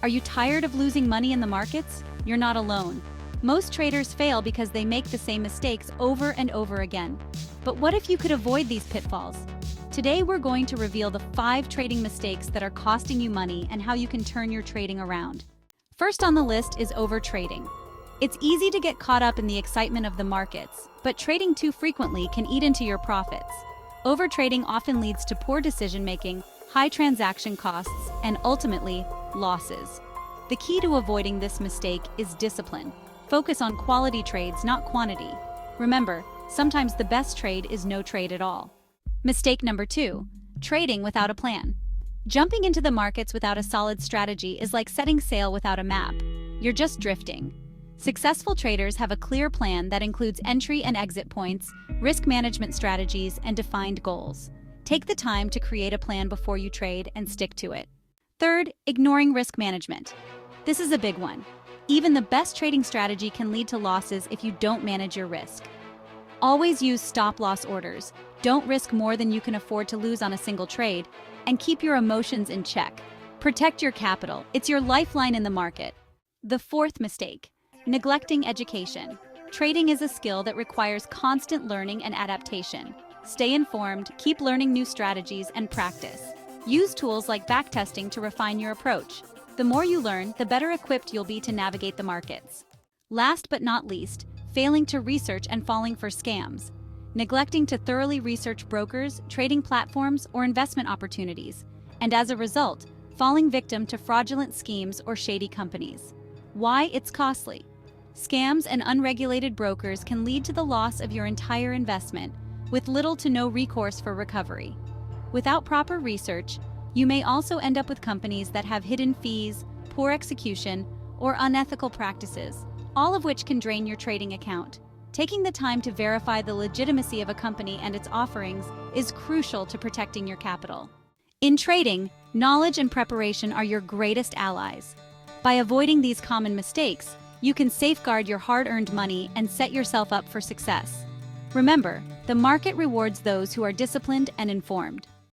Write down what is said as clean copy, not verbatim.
Are you tired of losing money in the markets? You're not alone. Most traders fail because they make the same mistakes over and over again. But what if you could avoid these pitfalls? Today we're going to reveal the 5 trading mistakes that are costing you money and how you can turn your trading around. First on the list is overtrading. It's easy to get caught up in the excitement of the markets, but trading too frequently can eat into your profits. Overtrading often leads to poor decision-making, high transaction costs, and ultimately, losses. The key to avoiding this mistake is discipline. Focus on quality trades, not quantity. Remember, sometimes the best trade is no trade at all. Mistake number 2, trading without a plan. Jumping into the markets without a solid strategy is like setting sail without a map. You're just drifting. Successful traders have a clear plan that includes entry and exit points, risk management strategies, and defined goals. Take the time to create a plan before you trade and stick to it. Third, ignoring risk management. This is a big one. Even the best trading strategy can lead to losses if you don't manage your risk. Always use stop-loss orders. Don't risk more than you can afford to lose on a single trade, and keep your emotions in check. Protect your capital. It's your lifeline in the market. The fourth mistake, neglecting education. Trading is a skill that requires constant learning and adaptation. Stay informed, keep learning new strategies, and practice. Use tools like backtesting to refine your approach. The more you learn, the better equipped you'll be to navigate the markets. Last but not least, failing to research and falling for scams. Neglecting to thoroughly research brokers, trading platforms, or investment opportunities, and as a result, falling victim to fraudulent schemes or shady companies. Why it's costly. Scams and unregulated brokers can lead to the loss of your entire investment, with little to no recourse for recovery. Without proper research, you may also end up with companies that have hidden fees, poor execution, or unethical practices, all of which can drain your trading account. Taking the time to verify the legitimacy of a company and its offerings is crucial to protecting your capital. In trading, knowledge and preparation are your greatest allies. By avoiding these common mistakes, you can safeguard your hard-earned money and set yourself up for success. Remember, the market rewards those who are disciplined and informed.